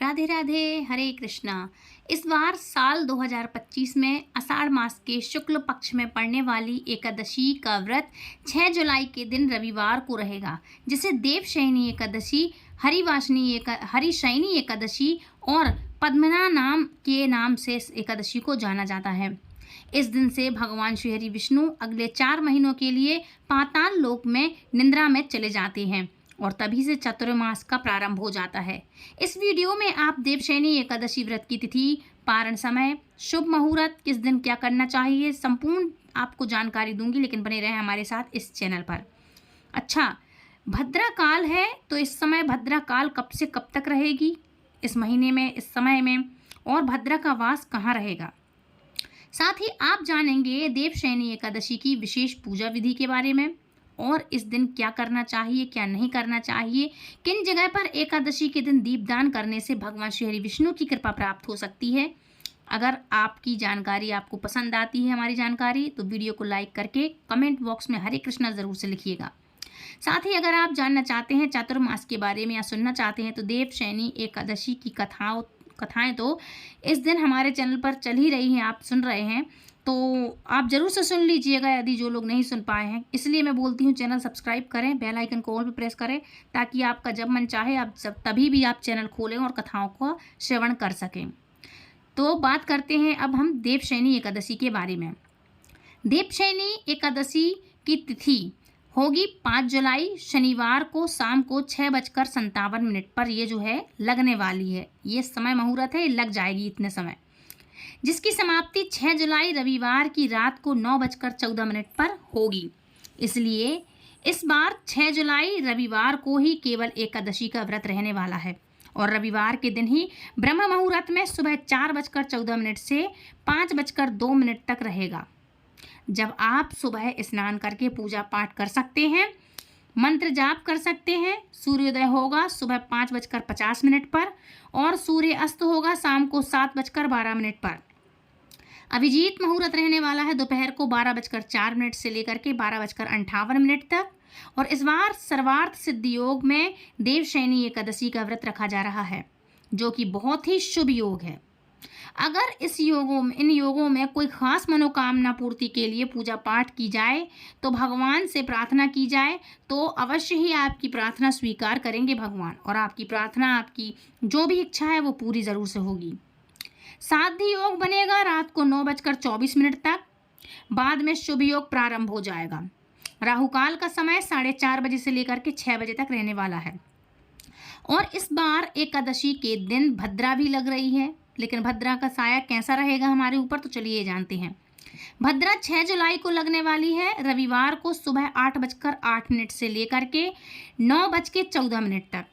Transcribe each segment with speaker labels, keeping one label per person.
Speaker 1: राधे राधे, हरे कृष्णा। इस बार साल 2025 में आषाढ़ मास के शुक्ल पक्ष में पड़ने वाली एकादशी का व्रत 6 जुलाई के दिन रविवार को रहेगा, जिसे देवशयनी एकादशी, हरिशयनी एकादशी और पद्मना नाम से इस एकादशी को जाना जाता है। इस दिन से भगवान श्री हरि विष्णु अगले 4 महीनों के लिए पाताल लोक में निद्रा में चले जाते हैं और तभी से चातुर्मास का प्रारंभ हो जाता है। इस वीडियो में आप देवशयनी एकादशी व्रत की तिथि, पारण समय, शुभ मुहूर्त, किस दिन क्या करना चाहिए, संपूर्ण आपको जानकारी दूंगी, लेकिन बने रहें हमारे साथ इस चैनल पर। अच्छा, भद्रा काल है तो इस समय भद्रा काल कब से कब तक रहेगी, इस महीने में, इस समय में, और भद्रा का वास कहाँ रहेगा। साथ ही आप जानेंगे देवशयनी एकादशी की विशेष पूजा विधि के बारे में और इस दिन क्या करना चाहिए, क्या नहीं करना चाहिए, किन जगह पर एकादशी के दिन दीपदान करने से भगवान श्री हरि विष्णु की कृपा प्राप्त हो सकती है। अगर आपकी जानकारी आपको पसंद आती है, हमारी जानकारी, तो वीडियो को लाइक करके कमेंट बॉक्स में हरे कृष्णा ज़रूर से लिखिएगा। साथ ही अगर आप जानना चाहते हैं चातुर्मास के बारे में या सुनना चाहते हैं तो देवशयनी एकादशी की कथाएँ तो इस दिन हमारे चैनल पर चल ही रही हैं, आप सुन रहे हैं, तो आप ज़रूर से सुन लीजिएगा यदि जो लोग नहीं सुन पाए हैं। इसलिए मैं बोलती हूँ चैनल सब्सक्राइब करें, बेल आइकन को ऑल पे प्रेस करें, ताकि आपका जब मन चाहे आप तभी भी आप चैनल खोलें और कथाओं को श्रवण कर सकें। तो बात करते हैं अब हम देवशयनी एकादशी के बारे में। देवशयनी एकादशी की तिथि होगी 5 जुलाई, शनिवार को शाम को 6:57 पर ये जो है लगने वाली है। ये समय मुहूर्त है, लग जाएगी इतने समय, जिसकी समाप्ति 6 जुलाई रविवार की रात को 9:14 पर होगी। इसलिए इस बार 6 जुलाई रविवार को ही केवल एकादशी का व्रत रहने वाला है और रविवार के दिन ही ब्रह्म मुहूर्त में सुबह 4:14 से 5:02 तक रहेगा, जब आप सुबह स्नान करके पूजा पाठ कर सकते हैं, मंत्र जाप कर सकते हैं। सूर्योदय होगा सुबह 5:50 पर और सूर्य अस्त होगा शाम को 7:12 पर। अभिजीत मुहूर्त रहने वाला है दोपहर को 12:04 से लेकर के 12:58 तक। और इस बार सर्वार्थ सिद्धि योग में देवशयनी एकादशी का व्रत रखा जा रहा है, जो कि बहुत ही शुभ योग है। अगर इन योगों में कोई खास मनोकामना पूर्ति के लिए पूजा पाठ की जाए, तो भगवान से प्रार्थना की जाए, तो अवश्य ही आपकी प्रार्थना स्वीकार करेंगे भगवान, और आपकी प्रार्थना, आपकी जो भी इच्छा है वो पूरी ज़रूर से होगी। साध्य योग बनेगा रात को 9:24 तक, बाद में शुभ योग प्रारंभ हो जाएगा। राहुकाल का समय 4:30 बजे से लेकर के 6 बजे तक रहने वाला है। और इस बार एकादशी के दिन भद्रा भी लग रही है, लेकिन भद्रा का साया कैसा रहेगा हमारे ऊपर, तो चलिए जानते हैं। भद्रा 6 जुलाई को लगने वाली है, रविवार को सुबह 8:08 से लेकर के 9:14 तक।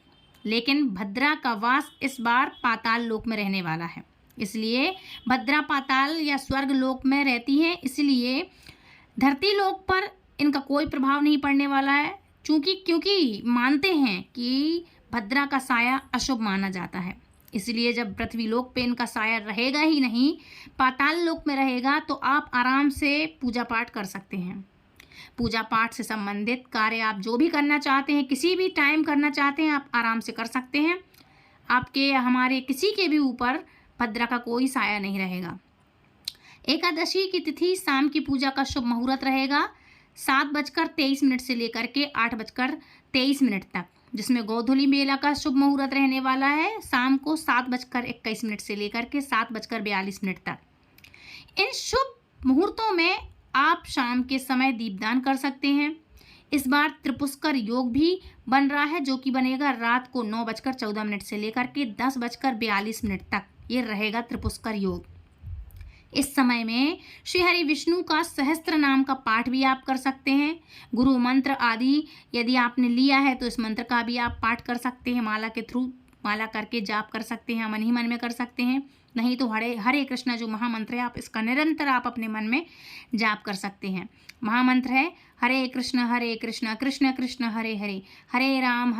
Speaker 1: लेकिन भद्रा का वास इस बार पाताल लोक में रहने वाला है, इसलिए भद्रा पाताल या स्वर्ग लोक में रहती हैं, इसलिए धरती लोक पर इनका कोई प्रभाव नहीं पड़ने वाला है। क्योंकि मानते हैं कि भद्रा का साया अशुभ माना जाता है, इसलिए जब पृथ्वी लोक पे इनका साया रहेगा ही नहीं, पाताल लोक में रहेगा, तो आप आराम से पूजा पाठ कर सकते हैं। पूजा पाठ से संबंधित कार्य आप जो भी करना चाहते हैं, किसी भी टाइम करना चाहते हैं, आप आराम से कर सकते हैं। आपके या हमारे किसी के भी ऊपर भद्रा का कोई साया नहीं रहेगा। एकादशी की तिथि शाम की पूजा का शुभ मुहूर्त रहेगा 7:23 से लेकर के 8:23 तक, जिसमें गोधूली मेला का शुभ मुहूर्त रहने वाला है शाम को 7:21 से लेकर के 7:42 तक। इन शुभ मुहूर्तों में आप शाम के समय दीपदान कर सकते हैं। इस बार त्रिपुष्कर योग भी बन रहा है, जो कि बनेगा रात को 9:14 से लेकर के 10:42 तक। ये रहेगा त्रिपुष्कर योग। इस समय में श्री हरि विष्णु का सहस्त्र नाम का पाठ भी आप कर सकते हैं। गुरु मंत्र आदि यदि आपने लिया है तो इस मंत्र का भी आप पाठ कर सकते हैं, माला के थ्रू, माला करके जाप कर सकते हैं, मन ही मन में कर सकते हैं। नहीं तो हरे कृष्णा जो महामंत्र है, आप इसका निरंतर आप अपने मन में जाप कर सकते हैं। महामंत्र है हरे कृष्ण कृष्ण कृष्ण हरे हरे, हरे राम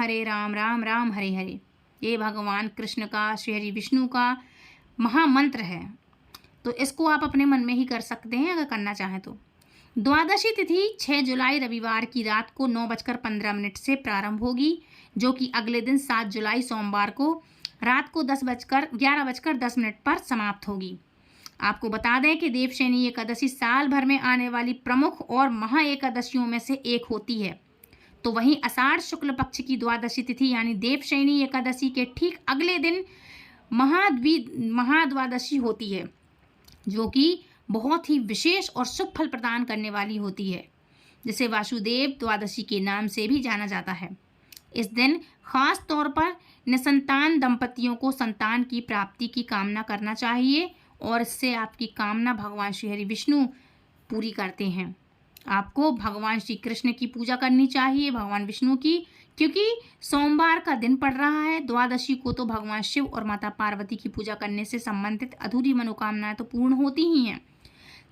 Speaker 1: राम राम हरे हरे। ये भगवान कृष्ण का, श्री हरि विष्णु का महामंत्र है, तो इसको आप अपने मन में ही कर सकते हैं अगर करना चाहें तो। द्वादशी तिथि 6 जुलाई रविवार की रात को 9:15 से प्रारंभ होगी, जो कि अगले दिन 7 जुलाई सोमवार को रात को 11:10 पर समाप्त होगी। आपको बता दें कि देवशयनी एकादशी साल भर में आने वाली प्रमुख और महा एकादशियों में से एक होती है। तो वहीं आषाढ़ शुक्ल पक्ष की द्वादशी तिथि यानी देवशयनी एकादशी के ठीक अगले दिन महाद्वादशी होती है, जो कि बहुत ही विशेष और शुभ फल प्रदान करने वाली होती है, जिसे वासुदेव द्वादशी के नाम से भी जाना जाता है। इस दिन खास तौर पर निसंतान दंपतियों को संतान की प्राप्ति की कामना करना चाहिए और इससे आपकी कामना भगवान श्री हरि विष्णु पूरी करते हैं। आपको भगवान श्री कृष्ण की पूजा करनी चाहिए, भगवान विष्णु की, क्योंकि सोमवार का दिन पड़ रहा है। द्वादशी को तो भगवान शिव और माता पार्वती की पूजा करने से संबंधित अधूरी मनोकामनाएं तो पूर्ण होती ही हैं।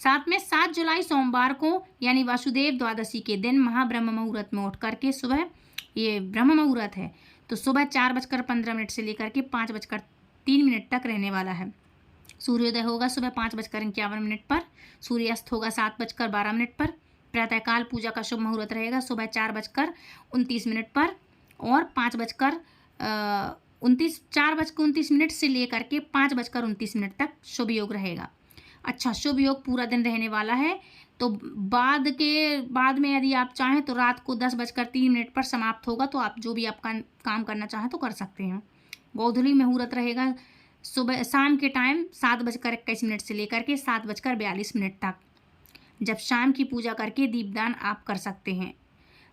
Speaker 1: साथ में 7 जुलाई सोमवार को यानी वासुदेव द्वादशी के दिन महाब्रह्म मुहूर्त में उठ करके सुबह, ये ब्रह्म मुहूर्त है तो सुबह 4:15 से लेकर के 5:03 तक रहने वाला है। सूर्योदय होगा सुबह 5:51 पर, सूर्यास्त होगा 7:12 पर। प्रातःकाल पूजा का शुभ मुहूर्त रहेगा सुबह 4:29 पर और 4:29 से लेकर के 5:29 तक शुभ योग रहेगा। अच्छा, शुभ योग पूरा दिन रहने वाला है। तो बाद में यदि आप चाहें तो रात को 10:03 पर समाप्त होगा, तो आप जो भी आपका काम करना चाहें तो कर सकते हैं। गोधूली मुहूर्त रहेगा शाम के टाइम 7:21 से लेकर के 7:42 तक, जब शाम की पूजा करके दीपदान आप कर सकते हैं।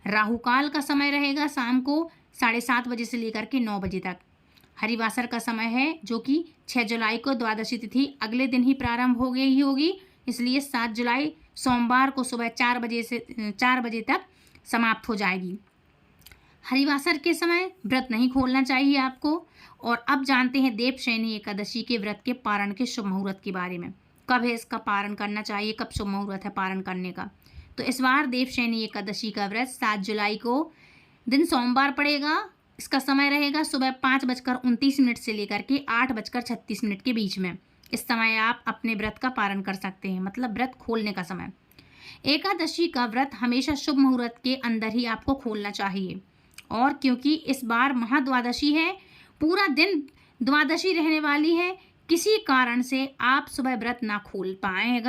Speaker 1: राहुकाल का समय रहेगा शाम को 7:30 बजे से लेकर के 9 बजे तक। हरिवासर का समय है जो कि 6 जुलाई को द्वादशी तिथि अगले दिन ही प्रारंभ हो गई होगी, इसलिए 7 जुलाई सोमवार को सुबह 4 बजे तक समाप्त हो जाएगी। हरिवासर के समय व्रत नहीं खोलना चाहिए आपको। और अब जानते हैं देवशयनी एकादशी के व्रत के पारण के शुभ मुहूर्त के बारे में। कब है इसका पारण करना चाहिए, कब शुभ मुहूर्त है पारण करने का। तो इस बार देवशयनी एकादशी का व्रत 7 जुलाई को दिन सोमवार पड़ेगा। इसका समय रहेगा सुबह 5:29 से लेकर के 8:36 के बीच में। इस समय आप अपने व्रत का पारण कर सकते हैं, मतलब व्रत खोलने का समय। एकादशी का व्रत हमेशा शुभ मुहूर्त के अंदर ही आपको खोलना चाहिए। और क्योंकि इस बार महाद्वादशी है, पूरा दिन द्वादशी रहने वाली है, किसी कारण से आप सुबह व्रत ना खोल पाएँ,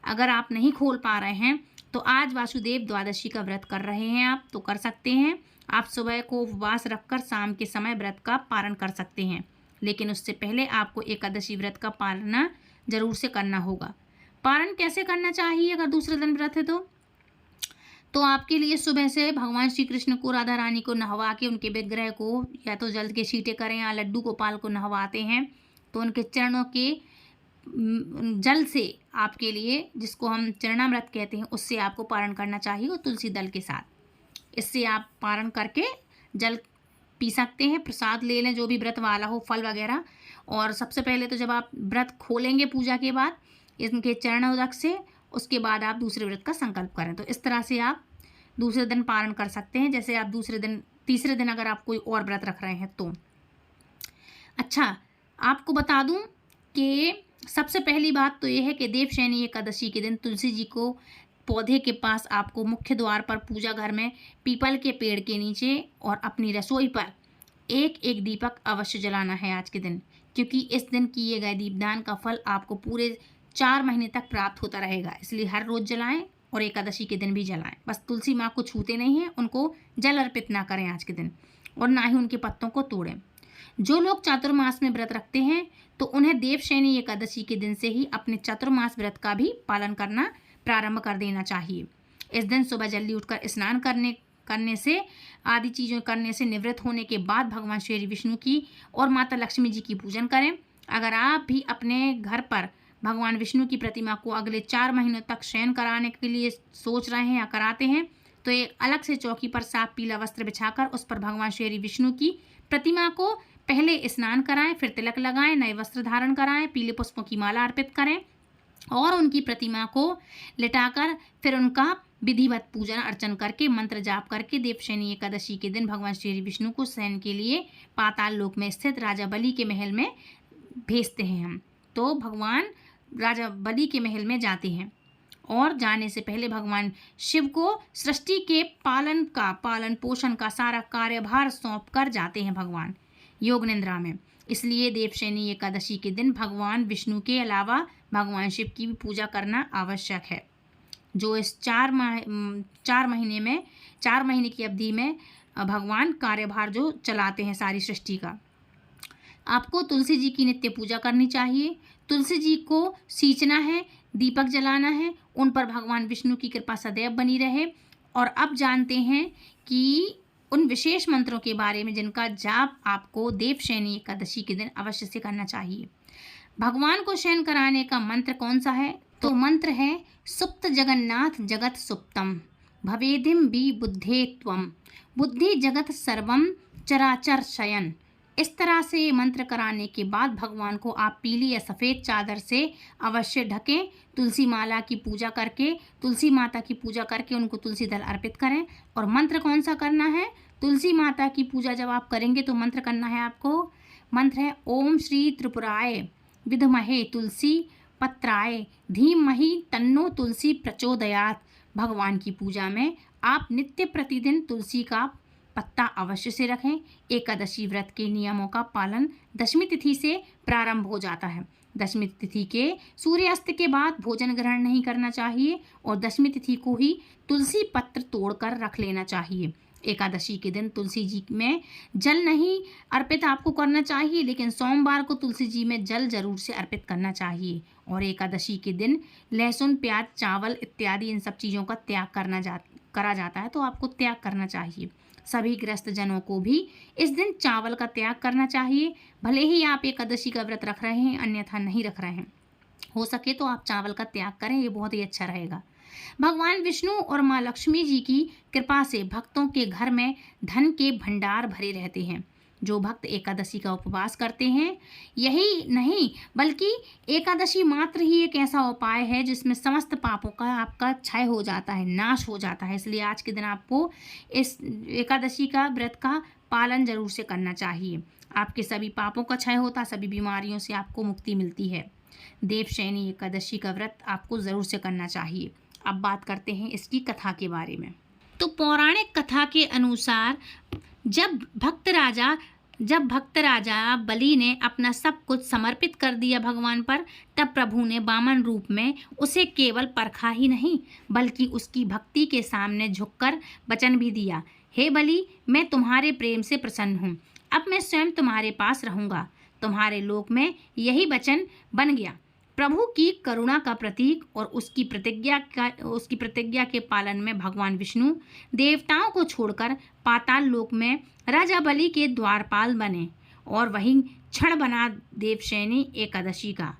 Speaker 1: अगर आप नहीं खोल पा रहे हैं तो आज वासुदेव द्वादशी का व्रत कर रहे हैं आप तो कर सकते हैं। आप सुबह को उपवास रखकर शाम के समय व्रत का पारण कर सकते हैं, लेकिन उससे पहले आपको एकादशी व्रत का पालन जरूर से करना होगा। पारण कैसे करना चाहिए अगर दूसरे दिन व्रत है तो आपके लिए सुबह से भगवान श्री कृष्ण को, राधा रानी को नहवा के उनके विग्रह को या तो जल के छींटे करें या लड्डू गोपाल को नहवाते हैं तो उनके चरणों के जल से आपके लिए, जिसको हम चरणामृत कहते हैं, उससे आपको पारण करना चाहिए और तुलसी दल के साथ। इससे आप पारण करके जल पी सकते हैं, प्रसाद ले लें जो भी व्रत वाला हो, फल वगैरह। और सबसे पहले तो जब आप व्रत खोलेंगे पूजा के बाद इनके चरणोदक से, उसके बाद आप दूसरे व्रत का संकल्प करें। तो इस तरह से आप दूसरे दिन पारण कर सकते हैं। जैसे आप तीसरे दिन अगर आप कोई और व्रत रख रहे हैं तो। अच्छा, आपको बता दूं कि सबसे पहली बात तो ये है कि देवशयनी एकादशी के दिन तुलसी जी को पौधे के पास आपको मुख्य द्वार पर पूजा घर में पीपल के पेड़ के नीचे और अपनी रसोई पर एक एक दीपक अवश्य जलाना है आज के दिन, क्योंकि इस दिन किए गए दीपदान का फल आपको पूरे 4 महीने तक प्राप्त होता रहेगा। इसलिए हर रोज़ जलाएं और एकादशी के दिन भी जलाएं। बस तुलसी माँ को छूते नहीं हैं, उनको जल अर्पित ना करें आज के दिन, और ना ही उनके पत्तों को तोड़ें। जो लोग चातुर्मास में व्रत रखते हैं तो उन्हें देवशयनी एकादशी के दिन से ही अपने चातुर्मास व्रत का भी पालन करना प्रारंभ कर देना चाहिए। इस दिन सुबह जल्दी उठकर स्नान करने से आदि चीज़ों करने से निवृत्त होने के बाद भगवान श्री विष्णु की और माता लक्ष्मी जी की पूजन करें। अगर आप भी अपने घर पर भगवान विष्णु की प्रतिमा को अगले 4 महीनों तक शयन कराने के लिए सोच रहे हैं या कराते हैं तो एक अलग से चौकी पर साफ पीला वस्त्र बिछाकर उस पर भगवान श्री विष्णु की प्रतिमा को पहले स्नान कराएं, फिर तिलक लगाएं, नए वस्त्र धारण कराएं, पीले पुष्पों की माला अर्पित करें और उनकी प्रतिमा को लिटाकर फिर उनका विधिवत पूजन अर्चन करके मंत्र जाप करके देवशयनी एकादशी के दिन भगवान श्री विष्णु को शयन के लिए पाताल लोक में स्थित राजा बलि के महल में भेजते हैं हम। तो भगवान राजा बलि के महल में जाते हैं और जाने से पहले भगवान शिव को सृष्टि के पालन पोषण का सारा कार्यभार सौंप कर जाते हैं भगवान योग निद्रा में। इसलिए देवशयनी एकादशी के दिन भगवान विष्णु के अलावा भगवान शिव की भी पूजा करना आवश्यक है। जो इस 4 महीने की अवधि में भगवान कार्यभार जो चलाते हैं सारी सृष्टि का। आपको तुलसी जी की नित्य पूजा करनी चाहिए। तुलसी जी को सींचना है, दीपक जलाना है, उन पर भगवान विष्णु की कृपा सदैव बनी रहे। और अब जानते हैं कि उन विशेष मंत्रों के बारे में जिनका जाप आपको देवशयनी एकादशी के दिन अवश्य से करना चाहिए। भगवान को शयन कराने का मंत्र कौन सा है? तो मंत्र है सुप्त जगन्नाथ जगत सुप्तम भवेदिम बी बुद्धे त्वम बुद्धि जगत सर्वम चराचर शयन। इस तरह से ये मंत्र कराने के बाद भगवान को आप पीली या सफ़ेद चादर से अवश्य ढकें। तुलसी माला की पूजा करके, तुलसी माता की पूजा करके उनको तुलसी दल अर्पित करें। और मंत्र कौन सा करना है? तुलसी माता की पूजा जब आप करेंगे तो मंत्र करना है आपको। मंत्र है ओम श्री त्रिपुराय विद्महे तुलसी पत्राय धीमहि तन्नो तुलसी प्रचोदयात। भगवान की पूजा में आप नित्य प्रतिदिन तुलसी का पत्ता अवश्य से रखें। एकादशी व्रत के नियमों का पालन दशमी तिथि से प्रारंभ हो जाता है। दशमी तिथि के सूर्यास्त के बाद भोजन ग्रहण नहीं करना चाहिए और दशमी तिथि को ही तुलसी पत्र तोड़कर रख लेना चाहिए। एकादशी के दिन तुलसी जी में जल नहीं अर्पित आपको करना चाहिए, लेकिन सोमवार को तुलसी जी में जल जरूर से अर्पित करना चाहिए। और एकादशी के दिन लहसुन, प्याज, चावल इत्यादि इन सब चीज़ों का त्याग करा जाता है, तो आपको त्याग करना चाहिए। सभी गृहस्थ जनों को भी इस दिन चावल का त्याग करना चाहिए। भले ही आप एकादशी का व्रत रख रहे हैं, अन्यथा नहीं रख रहे हैं, हो सके तो आप चावल का त्याग करें, ये बहुत ही अच्छा रहेगा। भगवान विष्णु और माँ लक्ष्मी जी की कृपा से भक्तों के घर में धन के भंडार भरे रहते हैं। जो भक्त एकादशी का उपवास करते हैं, यही नहीं बल्कि एकादशी मात्र ही एक ऐसा उपाय है जिसमें समस्त पापों का आपका क्षय हो जाता है, नाश हो जाता है। इसलिए आज के दिन आपको इस एकादशी का व्रत का पालन जरूर से करना चाहिए। आपके सभी पापों का क्षय होता, सभी बीमारियों से आपको मुक्ति मिलती है। देवशयनी एकादशी का व्रत आपको ज़रूर से करना चाहिए। अब बात करते हैं इसकी कथा के बारे में। तो पौराणिक कथा के अनुसार जब भक्त राजा बलि ने अपना सब कुछ समर्पित कर दिया भगवान पर, तब प्रभु ने वामन रूप में उसे केवल परखा ही नहीं बल्कि उसकी भक्ति के सामने झुककर वचन भी दिया, हे बलि, मैं तुम्हारे प्रेम से प्रसन्न हूँ, अब मैं स्वयं तुम्हारे पास रहूँगा। तुम्हारे लोक में यही वचन बन गया। प्रभु की करुणा का प्रतीक और उसकी प्रतिज्ञा के पालन में भगवान विष्णु देवताओं को छोड़कर पाताल लोक में राजा बलि के द्वारपाल बने और वही क्षण बना देवशयनी एकादशी का।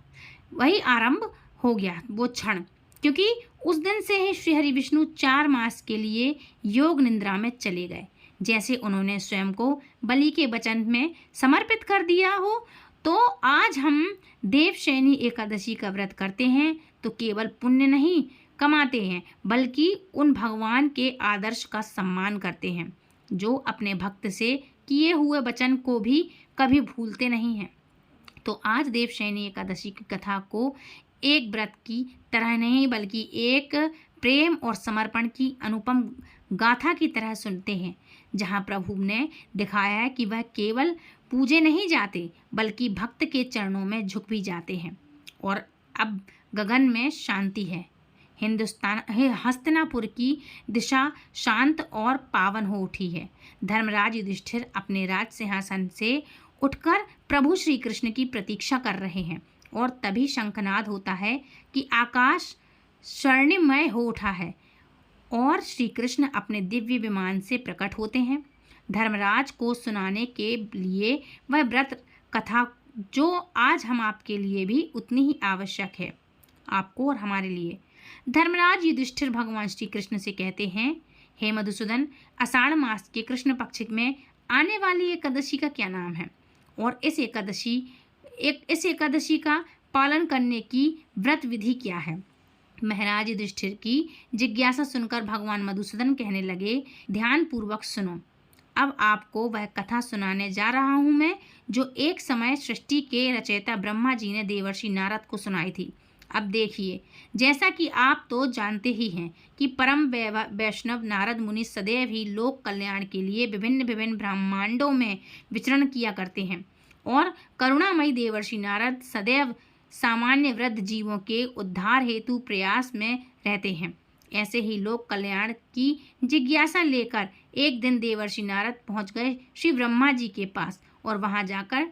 Speaker 1: वही आरंभ हो गया वो क्षण, क्योंकि उस दिन से ही श्री हरि विष्णु 4 मास के लिए योग निद्रा में चले गए। जैसे उन्होंने स्वयं को बलि के वचन में समर्पित कर दिया हो, तो आज हम देवशयनी एकादशी का व्रत करते हैं तो केवल पुण्य नहीं कमाते हैं बल्कि उन भगवान के आदर्श का सम्मान करते हैं जो अपने भक्त से किए हुए वचन को भी कभी भूलते नहीं हैं। तो आज देवशयनी एकादशी की कथा को एक व्रत की तरह नहीं बल्कि एक प्रेम और समर्पण की अनुपम गाथा की तरह सुनते हैं, जहाँ प्रभु ने दिखाया है कि वह केवल पूजे नहीं जाते बल्कि भक्त के चरणों में झुक भी जाते हैं। और अब गगन में शांति है। हस्तिनापुर की दिशा शांत और पावन हो उठी है। धर्मराज युधिष्ठिर अपने राज सिंहासन से उठकर प्रभु श्री कृष्ण की प्रतीक्षा कर रहे हैं और तभी शंखनाद होता है कि आकाश स्वर्णमय हो उठा है और श्री कृष्ण अपने दिव्य विमान से प्रकट होते हैं। धर्मराज को सुनाने के लिए वह व्रत कथा जो आज हम आपके लिए भी उतनी ही आवश्यक है, आपको और हमारे लिए। धर्मराज युधिष्ठिर भगवान श्री कृष्ण से कहते हैं, हे मधुसूदन, आषाढ़ मास के कृष्ण पक्ष में आने वाली एकादशी का क्या नाम है और इस एकादशी का पालन करने की व्रत विधि क्या है? महाराज युधिष्ठिर की जिज्ञासा सुनकर भगवान मधुसूदन कहने लगे, ध्यान पूर्वक सुनो। अब आपको वह कथा सुनाने जा रहा हूँ मैं, जो एक समय सृष्टि के रचयिता ब्रह्मा जी ने देवर्षि नारद को सुनाई थी। अब देखिए, जैसा कि आप तो जानते ही हैं कि परम वैष्णव नारद मुनि सदैव ही लोक कल्याण के लिए विभिन्न ब्रह्मांडों में विचरण किया करते हैं और करुणामयी देवर्षि नारद सदैव सामान्य वृद्ध जीवों के उद्धार हेतु प्रयास में रहते हैं। ऐसे ही लोक कल्याण की जिज्ञासा लेकर एक दिन देवर्षि नारद पहुंच गए श्री ब्रह्मा जी के पास और वहां जाकर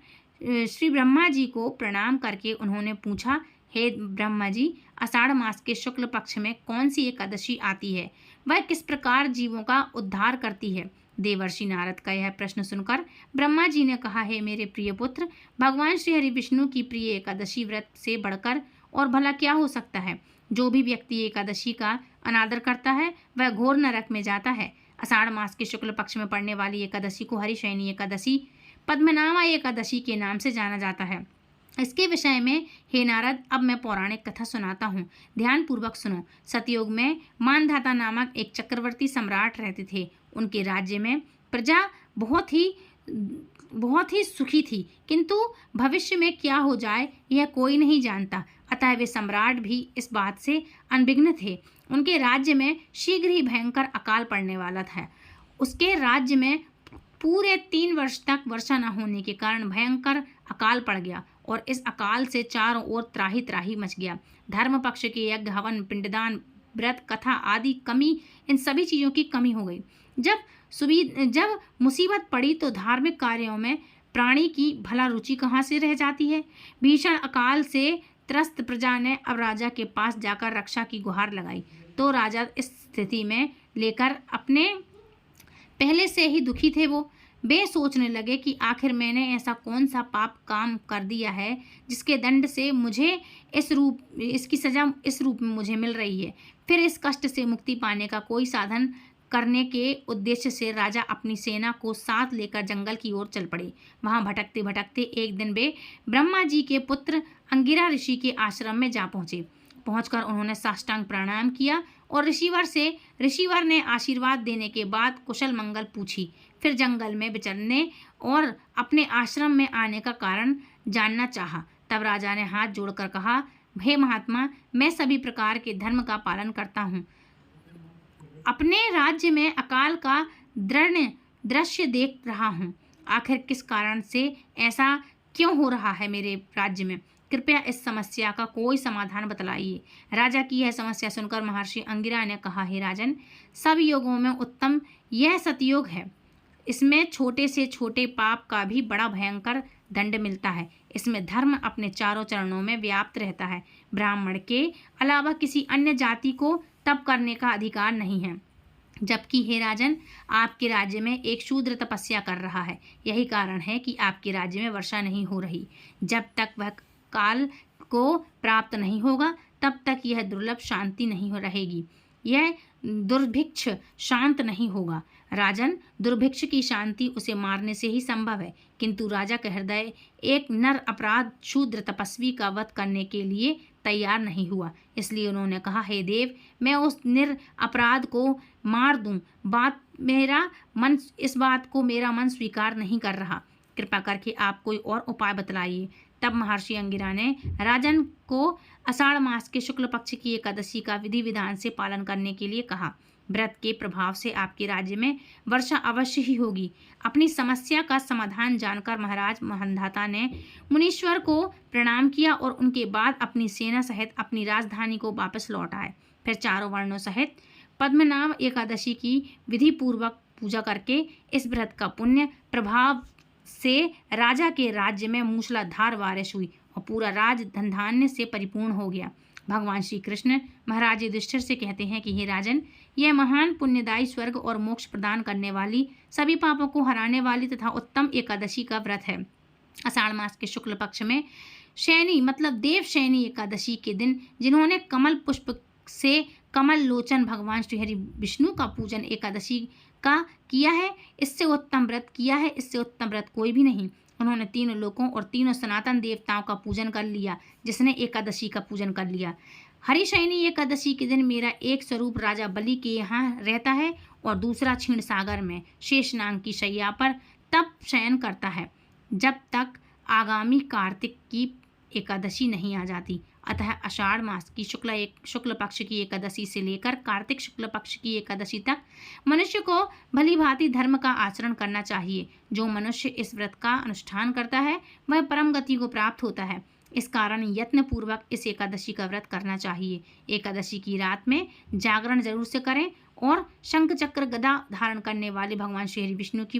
Speaker 1: श्री ब्रह्मा जी को प्रणाम करके उन्होंने पूछा, हे ब्रह्मा जी, आषाढ़ मास के शुक्ल पक्ष में कौन सी एकादशी आती है? वह किस प्रकार जीवों का उद्धार करती है? देवर्षि नारद का यह प्रश्न सुनकर ब्रह्मा जी ने कहा, हे मेरे प्रिय पुत्र, भगवान श्री हरि विष्णु की प्रिय एकादशी व्रत से बढ़कर और भला क्या हो सकता है? जो भी व्यक्ति एकादशी का अनादर करता है वह घोर नरक में जाता है। आषाढ़ मास के शुक्ल पक्ष में पड़ने वाली एकादशी को हरिशयनी एकादशी, पद्मनाभा एकादशी के नाम से जाना जाता है। इसके विषय में हे नारद, अब मैं पौराणिक कथा सुनाता हूँ, ध्यान पूर्वक सुनो। सतयुग में मानधाता नामक एक चक्रवर्ती सम्राट रहते थे। उनके राज्य में प्रजा बहुत ही सुखी थी, किंतु भविष्य में क्या हो जाए यह कोई नहीं जानता। अतः वे सम्राट भी इस बात से अनभिज्ञ थे। उनके राज्य में शीघ्र ही भयंकर अकाल पड़ने वाला था। उसके राज्य में पूरे 3 वर्ष तक वर्षा न होने के कारण भयंकर अकाल पड़ गया और इस अकाल से चारों ओर त्राही त्राही मच गया। धर्म पक्ष के यज्ञ, हवन, पिंडदान, व्रत, कथा आदि कमी, इन सभी चीज़ों की कमी हो गई। जब मुसीबत पड़ी तो धार्मिक कार्यों में प्राणी की भला रुचि कहाँ से रह जाती है। भीषण अकाल से त्रस्त प्रजा ने अब राजा के पास जाकर रक्षा की गुहार लगाई। तो राजा इस स्थिति में लेकर अपने पहले से ही दुखी थे। वे सोचने लगे कि आखिर मैंने ऐसा कौन सा पाप काम कर दिया है जिसके दंड से मुझे इसकी सजा इस रूप में मुझे मिल रही है। फिर इस कष्ट से मुक्ति पाने का कोई साधन करने के उद्देश्य से राजा अपनी सेना को साथ लेकर जंगल की ओर चल पड़े। वहां भटकते भटकते एक दिन वे ब्रह्मा जी के पुत्र अंगिरा ऋषि के आश्रम में जा पहुंचे। पहुंचकर उन्होंने साष्टांग प्रणाम किया और ऋषिवर ने आशीर्वाद देने के बाद कुशल मंगल पूछी। फिर जंगल में विचरने और अपने आश्रम में आने का कारण जानना चाहा। तब राजा ने हाथ जोड़कर कहा, हे महात्मा, मैं सभी प्रकार के धर्म का पालन करता हूँ। अपने राज्य में अकाल का दृश्य देख रहा हूँ। आखिर किस कारण से ऐसा क्यों हो रहा है मेरे राज्य में? कृपया इस समस्या का कोई समाधान बतलाइए। राजा की यह समस्या सुनकर महर्षि अंगिरा ने कहा, हे राजन, सब योगों में उत्तम यह सतयोग है। इसमें छोटे से छोटे पाप का भी बड़ा भयंकर दंड मिलता है। इसमें धर्म अपने चारों चरणों में व्याप्त रहता है। ब्राह्मण के अलावा किसी अन्य जाति को तप करने का अधिकार नहीं है। जबकि हे राजन, आपके राज्य में एक शूद्र तपस्या कर रहा है। यही कारण है कि आपके राज्य में वर्षा नहीं हो रही। जब तक वह काल को प्राप्त नहीं होगा तब तक यह दुर्लभ शांति नहीं हो रहेगी। यह दुर्भिक्ष शांत नहीं होगा। राजन, दुर्भिक्ष की शांति उसे मारने से ही संभव है, किंतु राजा का हृदय एक नर अपराध शूद्र तपस्वी का वध करने के लिए तैयार नहीं हुआ। इसलिए उन्होंने कहा, हे देव, मैं उस निर अपराध को मार दूं। इस बात को मेरा मन स्वीकार नहीं कर रहा। कृपा करके आप कोई और उपाय बतलाइए। तब महर्षि अंगिरा ने राजन को आषाढ़ मास के शुक्ल पक्ष की एकादशी का विधि विधान से पालन करने के लिए कहा। व्रत के प्रभाव से आपके राज्य में वर्षा अवश्य ही होगी। अपनी समस्या का समाधान जानकर महाराज मानधाता ने मुनीश्वर को प्रणाम किया और उनके बाद अपनी सेना सहित अपनी राजधानी को वापस लौट आए। फिर चारों वर्णों सहित पद्मनाभ एकादशी की विधि पूर्वक पूजा करके इस व्रत का पुण्य प्रभाव से राजा के राज्य में मूसलाधार बारिश हुई और पूरा राज धन धान्य से परिपूर्ण हो गया। भगवान श्री कृष्ण महाराज युधिष्ठिर से कहते हैं कि हे राजन, यह महान पुण्यदायी स्वर्ग और मोक्ष प्रदान करने वाली, सभी पापों को हराने वाली तथा उत्तम एकादशी का व्रत है। आषाढ़ मास के शुक्ल पक्ष में शयनी मतलब देव शयनी एकादशी के दिन जिन्होंने कमल पुष्प से कमल लोचन भगवान श्री हरि विष्णु का पूजन एकादशी का किया है, इससे उत्तम व्रत किया है। इससे उत्तम व्रत कोई भी नहीं। उन्होंने तीनों लोकों और तीनों सनातन देवताओं का पूजन कर लिया जिसने एकादशी का पूजन कर लिया। हरिशयनी एकादशी के दिन मेरा एक स्वरूप राजा बलि के यहाँ रहता है और दूसरा क्षीण सागर में शेषनाग की शैया पर तप शयन करता है जब तक आगामी कार्तिक की एकादशी नहीं आ जाती। अतः आषाढ़ मास की शुक्ल पक्ष की एकादशी से लेकर कार्तिक शुक्ल पक्ष की एकादशी तक मनुष्य को भली भांति धर्म का आचरण करना चाहिए। जो मनुष्य इस व्रत का अनुष्ठान करता है वह परम गति को प्राप्त होता है। इस कारण यत्न पूर्वक इस एकादशी का व्रत करना चाहिए। एकादशी की रात में जागरण जरूर से करें और शंख चक्र गदा धारण करने वाले भगवान श्री हरि विष्णु की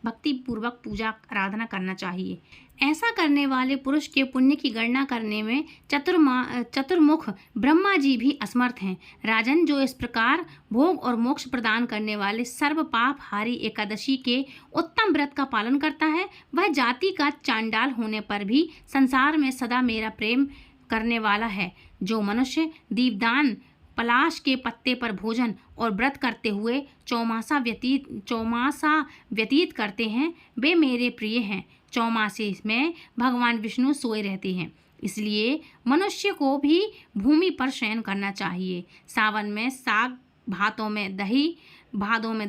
Speaker 1: भक्ति पूर्वक पूजा आराधना करना चाहिए। ऐसा करने वाले पुरुष के पुण्य की गणना करने में चतुर्मुख ब्रह्मा जी भी असमर्थ हैं। राजन, जो इस प्रकार भोग और मोक्ष प्रदान करने वाले सर्व पाप हारी एकादशी के उत्तम व्रत का पालन करता है, वह जाति का चांडाल होने पर भी संसार में सदा मेरा प्रेम करने वाला है। जो मनुष्य दीपदान, पलाश के पत्ते पर भोजन और व्रत करते हुए चौमासा व्यतीत करते हैं, वे मेरे प्रिय हैं। चौमासे में भगवान विष्णु सोए रहते हैं, इसलिए मनुष्य को भी भूमि पर शयन करना चाहिए। सावन में साग, भादों में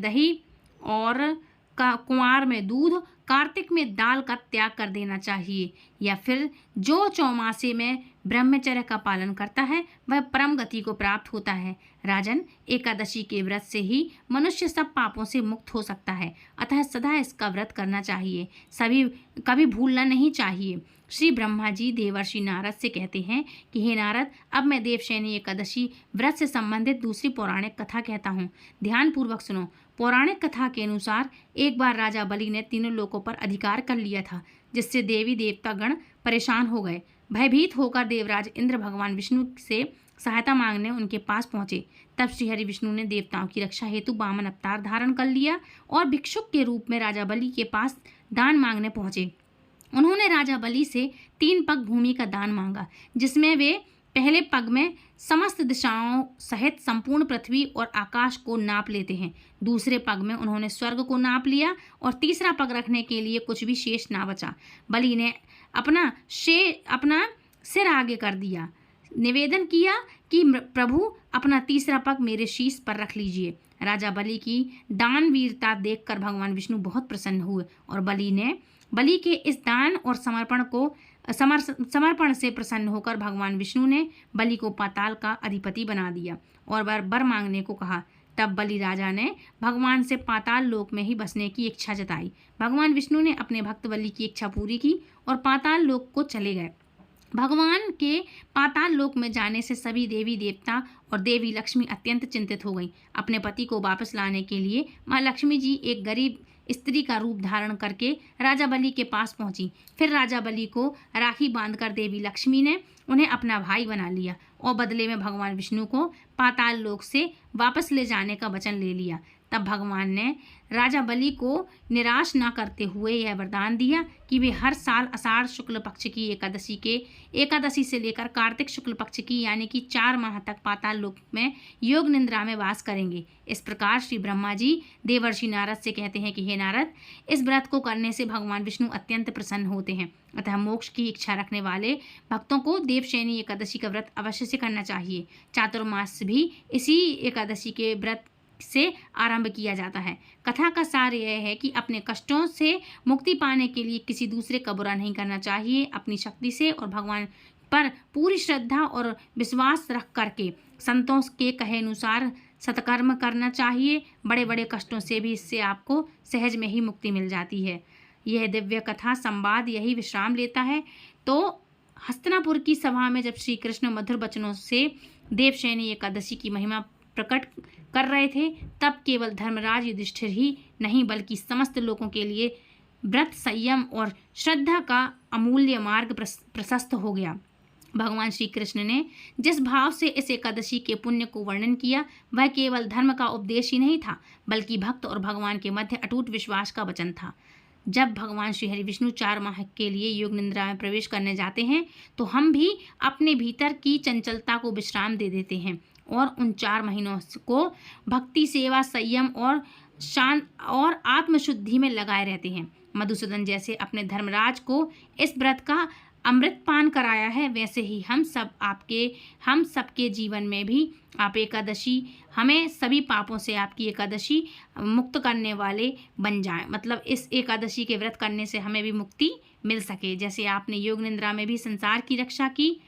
Speaker 1: दही और कुंवार में दूध, कार्तिक में दाल का त्याग कर देना चाहिए। या फिर जो चौमासे में ब्रह्मचर्य का पालन करता है वह परम गति को प्राप्त होता है। राजन, एकादशी के व्रत से ही मनुष्य सब पापों से मुक्त हो सकता है, अतः सदा इसका व्रत करना चाहिए, कभी भूलना नहीं चाहिए। श्री ब्रह्मा जी देवर्षि नारद से कहते हैं कि हे नारद, अब मैं देवशयनी एकादशी व्रत से संबंधित दूसरी पौराणिक कथा कहता हूँ, ध्यान पूर्वक सुनो। पौराणिक कथा के अनुसार एक बार राजा बलि ने तीनों लोकों पर अधिकार कर लिया था, जिससे देवी देवता गण परेशान हो गए। भयभीत होकर देवराज इंद्र भगवान विष्णु से सहायता मांगने उनके पास पहुंचे। तब श्री हरि विष्णु ने देवताओं की रक्षा हेतु वामन अवतार धारण कर लिया और भिक्षुक के रूप में राजा बलि के पास दान मांगने पहुंचे। उन्होंने राजा बलि से 3 पग भूमि का दान मांगा, जिसमें वे पहले पग में समस्त दिशाओं सहित संपूर्ण पृथ्वी और आकाश को नाप लेते हैं। दूसरे पग में उन्होंने स्वर्ग को नाप लिया और तीसरा पग रखने के लिए कुछ भी शेष ना बचा। बलि ने अपना सिर आगे कर दिया, निवेदन किया कि प्रभु, अपना तीसरा पग मेरे शीश पर रख लीजिए। राजा बलि की दान वीरता देखकर भगवान विष्णु बहुत प्रसन्न हुए और बलि के इस दान और समर्पण से प्रसन्न होकर भगवान विष्णु ने बलि को पाताल का अधिपति बना दिया और वर मांगने को कहा। तब बलि राजा ने भगवान से पाताल लोक में ही बसने की इच्छा जताई। भगवान विष्णु ने अपने भक्त बलि की इच्छा पूरी की और पाताल लोक को चले गए। भगवान के पाताल लोक में जाने से सभी देवी देवता और देवी लक्ष्मी अत्यंत चिंतित हो गईं। अपने पति को वापस लाने के लिए माँ लक्ष्मी जी एक गरीब स्त्री का रूप धारण करके राजा बलि के पास पहुंची। फिर राजा बलि को राखी बांधकर देवी लक्ष्मी ने उन्हें अपना भाई बना लिया और बदले में भगवान विष्णु को पाताल लोक से वापस ले जाने का वचन ले लिया। तब भगवान ने राजा बलि को निराश न करते हुए यह वरदान दिया कि वे हर साल आषाढ़ शुक्ल पक्ष की एकादशी से लेकर कार्तिक शुक्ल पक्ष की यानी कि 4 माह तक पाताल लोक में योग निद्रा में वास करेंगे। इस प्रकार श्री ब्रह्मा जी देवर्षि नारद से कहते हैं कि हे नारद, इस व्रत को करने से भगवान विष्णु अत्यंत प्रसन्न होते हैं, अतः मोक्ष की इच्छा रखने वाले भक्तों को देवशयनी एकादशी का व्रत अवश्य से करना चाहिए। चातुर्मास भी इसी एकादशी के व्रत से आरंभ किया जाता है। कथा का सार यह है कि अपने कष्टों से मुक्ति पाने के लिए किसी दूसरे का बुरा नहीं करना चाहिए। अपनी शक्ति से और भगवान पर पूरी श्रद्धा और विश्वास रख करके संतों के कहे अनुसार सत्कर्म करना चाहिए। बड़े बड़े कष्टों से भी इससे आपको सहज में ही मुक्ति मिल जाती है। यह दिव्य कथा संवाद यही विश्राम लेता है। तो हस्तिनापुर की सभा में जब श्री कृष्ण मधुर वचनों से देवशयनी एकादशी की महिमा प्रकट कर रहे थे, तब केवल धर्मराज युधिष्ठिर ही नहीं बल्कि समस्त लोगों के लिए व्रत, संयम और श्रद्धा का अमूल्य मार्ग प्रशस्त हो गया। भगवान श्री कृष्ण ने जिस भाव से इस एकादशी के पुण्य को वर्णन किया वह केवल धर्म का उपदेश ही नहीं था बल्कि भक्त और भगवान के मध्य अटूट विश्वास का वचन था। जब भगवान श्री हरि विष्णु 4 माह के लिए योग निद्रा में प्रवेश करने जाते हैं तो हम भी अपने भीतर की चंचलता को विश्राम दे देते हैं और उन 4 महीनों को भक्ति, सेवा, संयम और शांत और आत्मशुद्धि में लगाए रहते हैं। मधुसूदन जैसे अपने धर्मराज को इस व्रत का अमृत पान कराया है, वैसे ही हम सबके जीवन में भी आप एकादशी हमें सभी पापों से आपकी एकादशी मुक्त करने वाले बन जाएं। मतलब इस एकादशी के व्रत करने से हमें भी मुक्ति मिल सके। जैसे आपने योग निद्रा में भी संसार की रक्षा की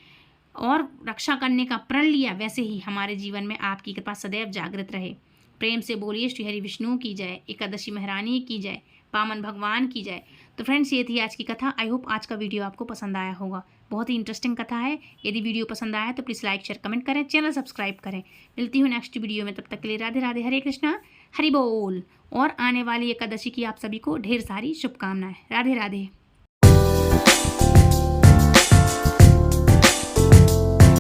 Speaker 1: और रक्षा करने का प्रण लिया, वैसे ही हमारे जीवन में आपकी कृपा सदैव जागृत रहे। प्रेम से बोलिए श्री हरि विष्णु की जय, एकादशी महारानी की जय, पावन भगवान की जय। तो फ्रेंड्स, ये थी आज की कथा। आई होप आज का वीडियो आपको पसंद आया होगा। बहुत ही इंटरेस्टिंग कथा है। यदि वीडियो पसंद आया तो प्लीज़ लाइक शेयर कमेंट करें, चैनल सब्सक्राइब करें। मिलती हूँ नेक्स्ट वीडियो में, तब तक के लिए राधे राधे, हरे कृष्णा, हरि बोल। और आने वाली एकादशी की आप सभी को ढेर सारी शुभकामनाएं। राधे राधे।